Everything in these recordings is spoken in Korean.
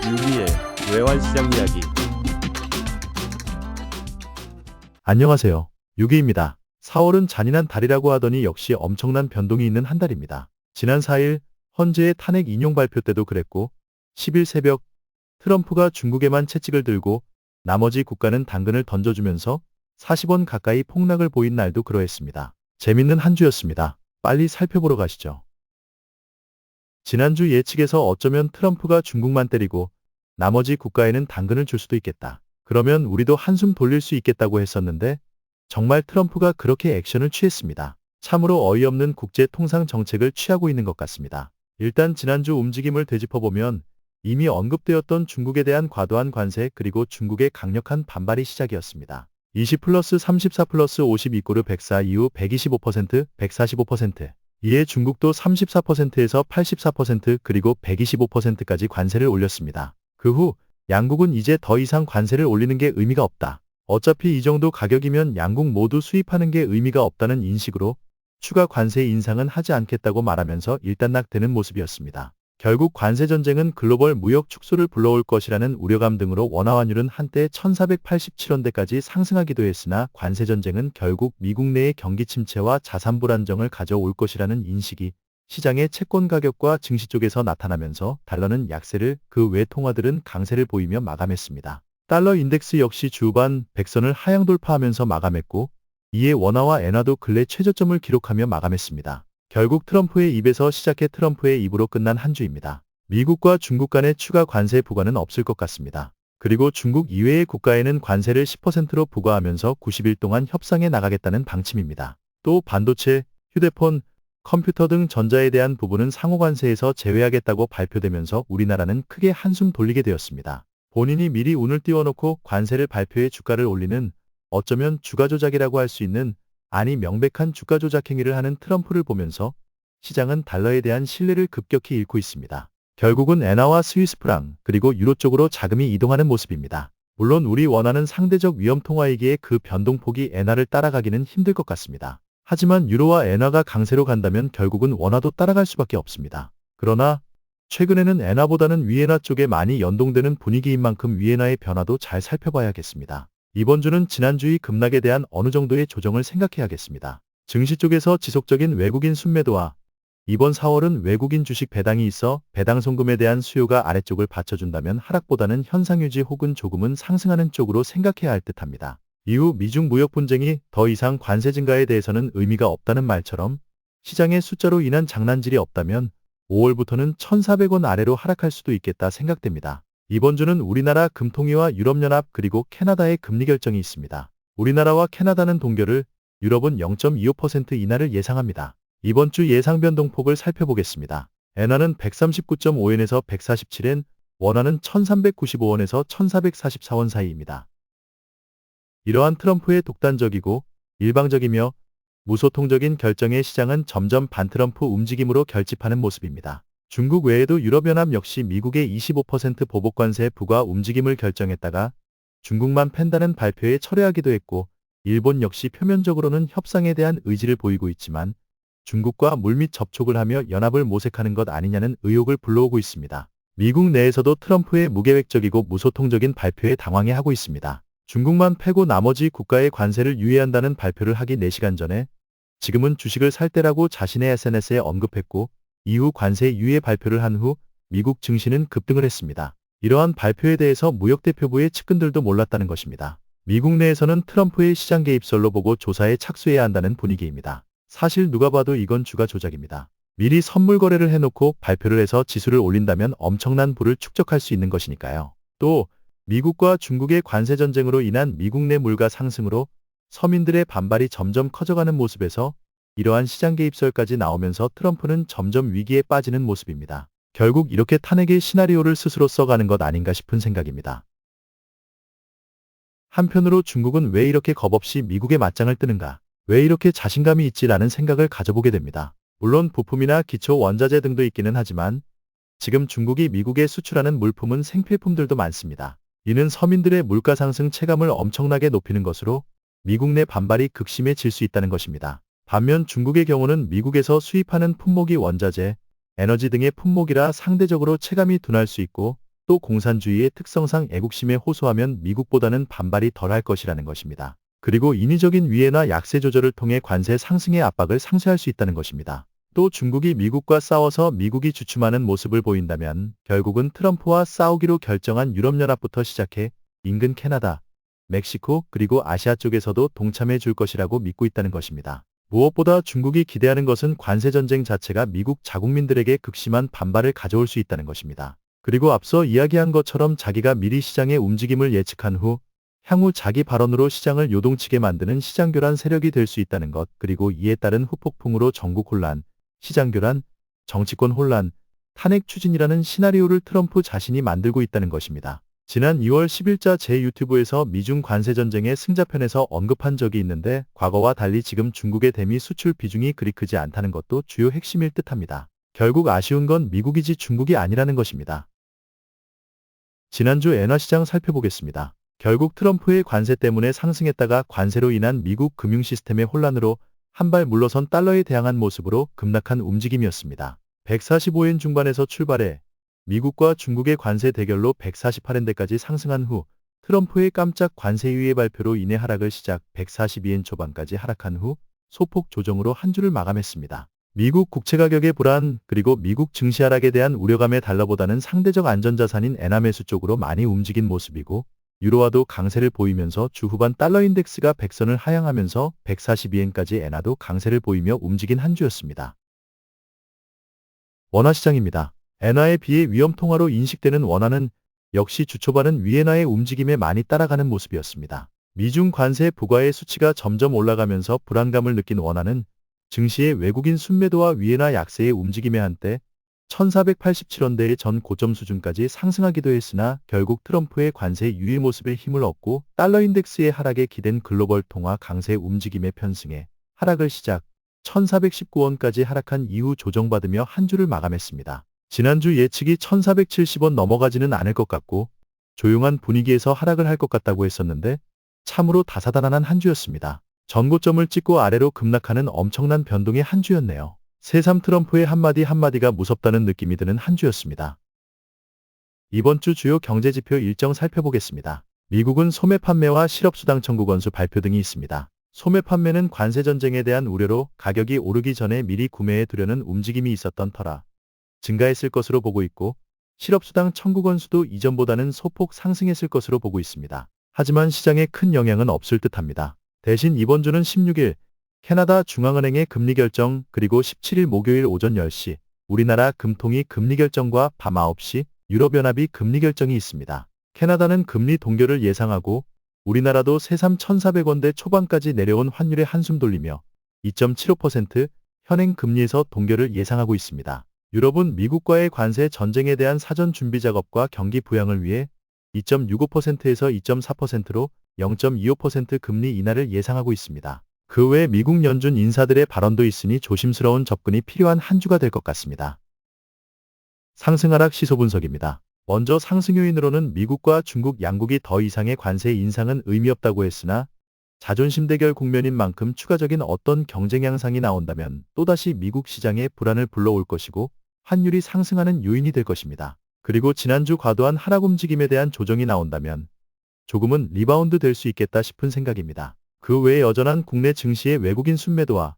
유기의 외환시장 이야기. 안녕하세요. 유기입니다. 4월은 잔인한 달이라고 하더니 역시 엄청난 변동이 있는 한 달입니다. 지난 4일 헌재의 탄핵 인용 발표 때도 그랬고 10일 새벽 트럼프가 중국에만 채찍을 들고 나머지 국가는 당근을 던져주면서 40원 가까이 폭락을 보인 날도 그러했습니다. 재밌는 한 주였습니다. 빨리 살펴보러 가시죠. 지난주 예측에서 어쩌면 트럼프가 중국만 때리고 나머지 국가에는 당근을 줄 수도 있겠다. 그러면 우리도 한숨 돌릴 수 있겠다고 했었는데 정말 트럼프가 그렇게 액션을 취했습니다. 참으로 어이없는 국제 통상 정책을 취하고 있는 것 같습니다. 일단 지난주 움직임을 되짚어보면 이미 언급되었던 중국에 대한 과도한 관세 그리고 중국의 강력한 반발이 시작이었습니다. 20 플러스 34 플러스 50 이꼬르 104 이후 125%, 145%. 이에 중국도 34%에서 84% 그리고 125%까지 관세를 올렸습니다. 그 후 양국은 이제 더 이상 관세를 올리는 게 의미가 없다. 어차피 이 정도 가격이면 양국 모두 수입하는 게 의미가 없다는 인식으로 추가 관세 인상은 하지 않겠다고 말하면서 일단락되는 모습이었습니다. 결국 관세 전쟁은 글로벌 무역 축소를 불러올 것이라는 우려감 등으로 원화환율은 한때 1487원대까지 상승하기도 했으나 관세 전쟁은 결국 미국 내의 경기 침체와 자산 불안정을 가져올 것이라는 인식이 시장의 채권 가격과 증시 쪽에서 나타나면서 달러는 약세를 그 외 통화들은 강세를 보이며 마감했습니다. 달러 인덱스 역시 주반 100선을 하향 돌파하면서 마감했고 이에 원화와 엔화도 근래 최저점을 기록하며 마감했습니다. 결국 트럼프의 입에서 시작해 트럼프의 입으로 끝난 한 주입니다. 미국과 중국 간의 추가 관세 부과는 없을 것 같습니다. 그리고 중국 이외의 국가에는 관세를 10%로 부과하면서 90일 동안 협상해 나가겠다는 방침입니다. 또 반도체, 휴대폰, 컴퓨터 등 전자에 대한 부분은 상호관세에서 제외하겠다고 발표되면서 우리나라는 크게 한숨 돌리게 되었습니다. 본인이 미리 운을 띄워놓고 관세를 발표해 주가를 올리는 어쩌면 주가 조작이라고 할 수 있는 아니 명백한 주가 조작 행위를 하는 트럼프를 보면서 시장은 달러에 대한 신뢰를 급격히 잃고 있습니다. 결국은 엔화와 스위스프랑 그리고 유로 쪽으로 자금이 이동하는 모습입니다. 물론 우리 원화는 상대적 위험 통화이기에 그 변동폭이 엔화를 따라가기는 힘들 것 같습니다. 하지만 유로와 엔화가 강세로 간다면 결국은 원화도 따라갈 수밖에 없습니다. 그러나 최근에는 엔화보다는 위엔화 쪽에 많이 연동되는 분위기인 만큼 위엔화의 변화도 잘 살펴봐야겠습니다. 이번 주는 지난주의 급락에 대한 어느 정도의 조정을 생각해야겠습니다. 증시 쪽에서 지속적인 외국인 순매도와 이번 4월은 외국인 주식 배당이 있어 배당 송금에 대한 수요가 아래쪽을 받쳐준다면 하락보다는 현상 유지 혹은 조금은 상승하는 쪽으로 생각해야 할 듯합니다. 이후 미중 무역 분쟁이 더 이상 관세 증가에 대해서는 의미가 없다는 말처럼 시장의 숫자로 인한 장난질이 없다면 5월부터는 1,400원 아래로 하락할 수도 있겠다 생각됩니다. 이번 주는 우리나라 금통위와 유럽연합 그리고 캐나다의 금리 결정이 있습니다. 우리나라와 캐나다는 동결을, 유럽은 0.25% 인하를 예상합니다. 이번 주 예상 변동폭을 살펴보겠습니다. 엔화는 139.5엔에서 147엔, 원화는 1,395원에서 1,444원 사이입니다. 이러한 트럼프의 독단적이고 일방적이며 무소통적인 결정에 시장은 점점 반트럼프 움직임으로 결집하는 모습입니다. 중국 외에도 유럽연합 역시 미국의 25% 보복관세 부과 움직임을 결정했다가 중국만 팬다는 발표에 철회하기도 했고 일본 역시 표면적으로는 협상에 대한 의지를 보이고 있지만 중국과 물밑 접촉을 하며 연합을 모색하는 것 아니냐는 의혹을 불러오고 있습니다. 미국 내에서도 트럼프의 무계획적이고 무소통적인 발표에 당황해하고 있습니다. 중국만 패고 나머지 국가의 관세를 유예한다는 발표를 하기 4시간 전에 지금은 주식을 살 때라고 자신의 SNS에 언급했고 이후 관세 유예 발표를 한 후 미국 증시는 급등을 했습니다. 이러한 발표에 대해서 무역대표부의 측근들도 몰랐다는 것입니다. 미국 내에서는 트럼프의 시장 개입설로 보고 조사에 착수해야 한다는 분위기입니다. 사실 누가 봐도 이건 주가 조작입니다. 미리 선물 거래를 해놓고 발표를 해서 지수를 올린다면 엄청난 부를 축적할 수 있는 것이니까요. 또 미국과 중국의 관세 전쟁으로 인한 미국 내 물가 상승으로 서민들의 반발이 점점 커져가는 모습에서 이러한 시장 개입설까지 나오면서 트럼프는 점점 위기에 빠지는 모습입니다. 결국 이렇게 탄핵의 시나리오를 스스로 써가는 것 아닌가 싶은 생각입니다. 한편으로 중국은 왜 이렇게 겁없이 미국의 맞짱을 뜨는가? 왜 이렇게 자신감이 있지라는 생각을 가져보게 됩니다. 물론 부품이나 기초 원자재 등도 있기는 하지만 지금 중국이 미국에 수출하는 물품은 생필품들도 많습니다. 이는 서민들의 물가 상승 체감을 엄청나게 높이는 것으로 미국 내 반발이 극심해질 수 있다는 것입니다. 반면 중국의 경우는 미국에서 수입하는 품목이 원자재, 에너지 등의 품목이라 상대적으로 체감이 둔할 수 있고 또 공산주의의 특성상 애국심에 호소하면 미국보다는 반발이 덜할 것이라는 것입니다. 그리고 인위적인 위해나 약세 조절을 통해 관세 상승의 압박을 상쇄할 수 있다는 것입니다. 또 중국이 미국과 싸워서 미국이 주춤하는 모습을 보인다면 결국은 트럼프와 싸우기로 결정한 유럽연합부터 시작해 인근 캐나다, 멕시코 그리고 아시아 쪽에서도 동참해 줄 것이라고 믿고 있다는 것입니다. 무엇보다 중국이 기대하는 것은 관세전쟁 자체가 미국 자국민들에게 극심한 반발을 가져올 수 있다는 것입니다. 그리고 앞서 이야기한 것처럼 자기가 미리 시장의 움직임을 예측한 후 향후 자기 발언으로 시장을 요동치게 만드는 시장교란 세력이 될 수 있다는 것, 그리고 이에 따른 후폭풍으로 전국 혼란, 시장교란, 정치권 혼란, 탄핵 추진이라는 시나리오를 트럼프 자신이 만들고 있다는 것입니다. 지난 2월 10일자 제 유튜브에서 미중 관세전쟁의 승자편에서 언급한 적이 있는데 과거와 달리 지금 중국의 대미 수출 비중이 그리 크지 않다는 것도 주요 핵심일 듯합니다. 결국 아쉬운 건 미국이지 중국이 아니라는 것입니다. 지난주 엔화 시장 살펴보겠습니다. 결국 트럼프의 관세 때문에 상승했다가 관세로 인한 미국 금융 시스템의 혼란으로 한 발 물러선 달러에 대항한 모습으로 급락한 움직임이었습니다. 145엔 중반에서 출발해 미국과 중국의 관세 대결로 148엔대까지 상승한 후 트럼프의 깜짝 관세 유예 발표로 인해 하락을 시작 142엔 초반까지 하락한 후 소폭 조정으로 한 주를 마감했습니다. 미국 국채 가격의 불안 그리고 미국 증시 하락에 대한 우려감에 달러보다는 상대적 안전자산인 엔화 매수 쪽으로 많이 움직인 모습이고 유로화도 강세를 보이면서 주 후반 달러 인덱스가 100선을 하향하면서 142엔까지 엔화도 강세를 보이며 움직인 한 주였습니다. 원화 시장입니다. 엔화에 비해 위험통화로 인식되는 원화는 역시 주 초반은 위엔화의 움직임에 많이 따라가는 모습이었습니다. 미중 관세 부과의 수치가 점점 올라가면서 불안감을 느낀 원화는 증시의 외국인 순매도와 위엔화 약세의 움직임에 한때 1487원대의 전 고점 수준까지 상승하기도 했으나 결국 트럼프의 관세 유예 모습에 힘을 얻고 달러 인덱스의 하락에 기댄 글로벌 통화 강세 움직임의 편승에 하락을 시작 1419원까지 하락한 이후 조정받으며 한 주를 마감했습니다. 지난주 예측이 1470원 넘어가지는 않을 것 같고 조용한 분위기에서 하락을 할 것 같다고 했었는데 참으로 다사다난한 한 주였습니다. 전고점을 찍고 아래로 급락하는 엄청난 변동의 한 주였네요. 새삼 트럼프의 한마디 한마디가 무섭다는 느낌이 드는 한 주였습니다. 이번 주 주요 경제지표 일정 살펴보겠습니다. 미국은 소매 판매와 실업수당 청구 건수 발표 등이 있습니다. 소매 판매는 관세전쟁에 대한 우려로 가격이 오르기 전에 미리 구매해 두려는 움직임이 있었던 터라 증가했을 것으로 보고 있고 실업수당 청구 건수도 이전보다는 소폭 상승했을 것으로 보고 있습니다. 하지만 시장에 큰 영향은 없을 듯합니다. 대신 이번 주는 16일 캐나다 중앙은행의 금리 결정 그리고 17일 목요일 오전 10시 우리나라 금통위 금리 결정과 밤 9시 유럽연합이 금리 결정이 있습니다. 캐나다는 금리 동결을 예상하고 우리나라도 새삼 1,400원대 초반까지 내려온 환율에 한숨 돌리며 2.75% 현행 금리에서 동결을 예상하고 있습니다. 유럽은 미국과의 관세 전쟁에 대한 사전 준비 작업과 경기 부양을 위해 2.65%에서 2.4%로 0.25% 금리 인하를 예상하고 있습니다. 그 외 미국 연준 인사들의 발언도 있으니 조심스러운 접근이 필요한 한 주가 될 것 같습니다. 상승 하락 시소 분석입니다. 먼저 상승 요인으로는 미국과 중국 양국이 더 이상의 관세 인상은 의미 없다고 했으나 자존심 대결 국면인 만큼 추가적인 어떤 경쟁 양상이 나온다면 또다시 미국 시장에 불안을 불러올 것이고 환율이 상승하는 요인이 될 것입니다. 그리고 지난주 과도한 하락 움직임에 대한 조정이 나온다면 조금은 리바운드 될 수 있겠다 싶은 생각입니다. 그 외에 여전한 국내 증시의 외국인 순매도와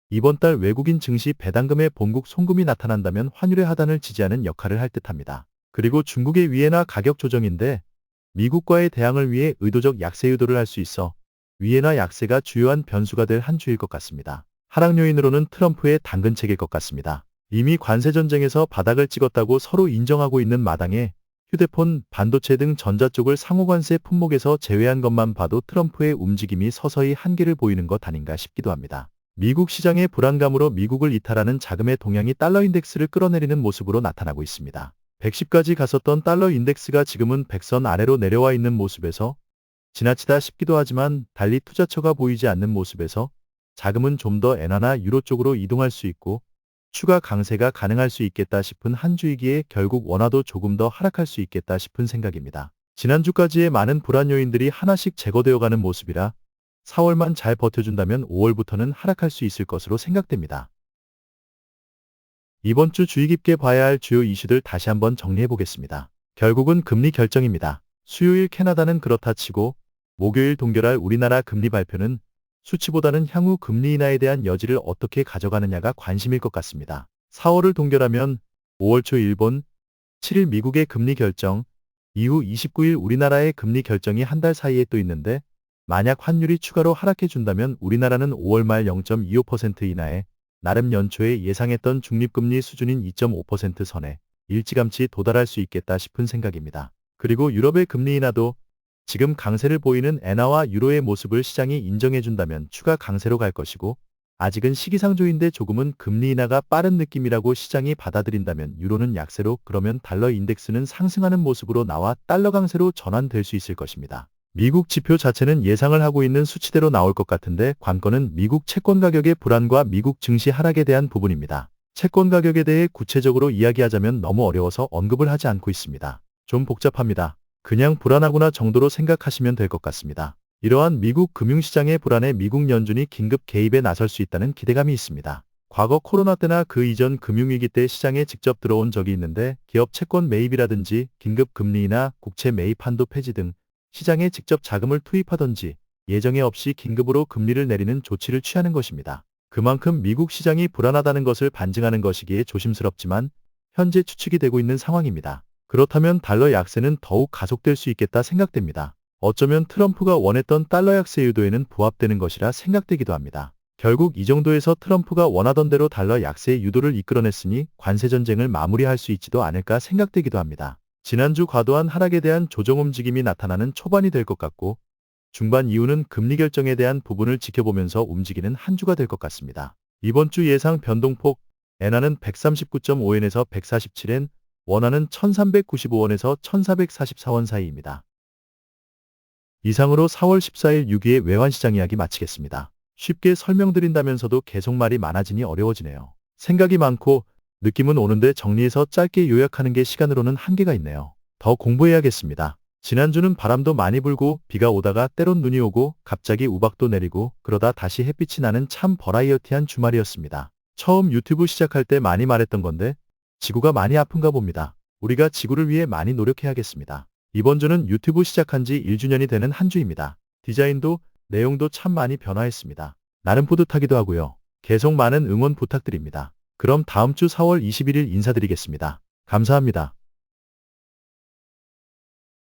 이번 달 외국인 증시 배당금의 본국 송금이 나타난다면 환율의 하단을 지지하는 역할을 할 듯합니다. 그리고 중국의 위엔화 가격 조정인데 미국과의 대항을 위해 의도적 약세 유도를 할 수 있어 위엔화 약세가 주요한 변수가 될 한 주일 것 같습니다. 하락 요인으로는 트럼프의 당근책일 것 같습니다. 이미 관세 전쟁에서 바닥을 찍었다고 서로 인정하고 있는 마당에 휴대폰, 반도체 등 전자 쪽을 상호관세 품목에서 제외한 것만 봐도 트럼프의 움직임이 서서히 한계를 보이는 것 아닌가 싶기도 합니다. 미국 시장의 불안감으로 미국을 이탈하는 자금의 동향이 달러 인덱스를 끌어내리는 모습으로 나타나고 있습니다. 110까지 갔었던 달러 인덱스가 지금은 100선 아래로 내려와 있는 모습에서 지나치다 싶기도 하지만 달리 투자처가 보이지 않는 모습에서 자금은 좀 더 엔화나 유로 쪽으로 이동할 수 있고 추가 강세가 가능할 수 있겠다 싶은 한 주이기에 결국 원화도 조금 더 하락할 수 있겠다 싶은 생각입니다. 지난주까지의 많은 불안 요인들이 하나씩 제거되어가는 모습이라 4월만 잘 버텨준다면 5월부터는 하락할 수 있을 것으로 생각됩니다. 이번 주 주의 깊게 봐야 할 주요 이슈들 다시 한번 정리해 보겠습니다. 결국은 금리 결정입니다. 수요일 캐나다는 그렇다 치고 목요일 동결할 우리나라 금리 발표는 수치보다는 향후 금리 인하에 대한 여지를 어떻게 가져가느냐가 관심일 것 같습니다. 4월을 동결하면 5월 초 일본, 7일 미국의 금리 결정, 이후 29일 우리나라의 금리 결정이 한 달 사이에 또 있는데 만약 환율이 추가로 하락해 준다면 우리나라는 5월 말 0.25% 인하에 나름 연초에 예상했던 중립금리 수준인 2.5% 선에 일찌감치 도달할 수 있겠다 싶은 생각입니다. 그리고 유럽의 금리 인하도 지금 강세를 보이는 엔화와 유로의 모습을 시장이 인정해준다면 추가 강세로 갈 것이고 아직은 시기상조인데 조금은 금리 인하가 빠른 느낌이라고 시장이 받아들인다면 유로는 약세로 그러면 달러 인덱스는 상승하는 모습으로 나와 달러 강세로 전환될 수 있을 것입니다. 미국 지표 자체는 예상을 하고 있는 수치대로 나올 것 같은데 관건은 미국 채권 가격의 불안과 미국 증시 하락에 대한 부분입니다. 채권 가격에 대해 구체적으로 이야기하자면 너무 어려워서 언급을 하지 않고 있습니다. 좀 복잡합니다. 그냥 불안하구나 정도로 생각하시면 될 것 같습니다. 이러한 미국 금융시장의 불안에 미국 연준이 긴급 개입에 나설 수 있다는 기대감이 있습니다. 과거 코로나 때나 그 이전 금융위기 때 시장에 직접 들어온 적이 있는데 기업 채권 매입이라든지 긴급 금리나 국채 매입 한도 폐지 등 시장에 직접 자금을 투입하던지 예정에 없이 긴급으로 금리를 내리는 조치를 취하는 것입니다. 그만큼 미국 시장이 불안하다는 것을 반증하는 것이기에 조심스럽지만 현재 추측이 되고 있는 상황입니다. 그렇다면 달러 약세는 더욱 가속될 수 있겠다 생각됩니다. 어쩌면 트럼프가 원했던 달러 약세 유도에는 부합되는 것이라 생각되기도 합니다. 결국 이 정도에서 트럼프가 원하던 대로 달러 약세 유도를 이끌어냈으니 관세 전쟁을 마무리할 수 있지도 않을까 생각되기도 합니다. 지난주 과도한 하락에 대한 조정 움직임이 나타나는 초반이 될 것 같고 중반 이후는 금리 결정에 대한 부분을 지켜보면서 움직이는 한 주가 될 것 같습니다. 이번 주 예상 변동폭 엔화는 139.5엔에서 147엔, 원화는 1395원에서 1444원 사이입니다. 이상으로 4월 14일 6위의 외환시장 이야기 마치겠습니다. 쉽게 설명드린다면서도 계속 말이 많아지니 어려워지네요. 생각이 많고 느낌은 오는데 정리해서 짧게 요약하는 게 시간으로는 한계가 있네요. 더 공부해야겠습니다. 지난주는 바람도 많이 불고 비가 오다가 때론 눈이 오고 갑자기 우박도 내리고 그러다 다시 햇빛이 나는 참 버라이어티한 주말이었습니다. 처음 유튜브 시작할 때 많이 말했던 건데 지구가 많이 아픈가 봅니다. 우리가 지구를 위해 많이 노력해야겠습니다. 이번 주는 유튜브 시작한 지 1주년이 되는 한 주입니다. 디자인도 내용도 참 많이 변화했습니다. 나름 뿌듯하기도 하고요. 계속 많은 응원 부탁드립니다. 그럼 다음 주 4월 21일 인사드리겠습니다. 감사합니다.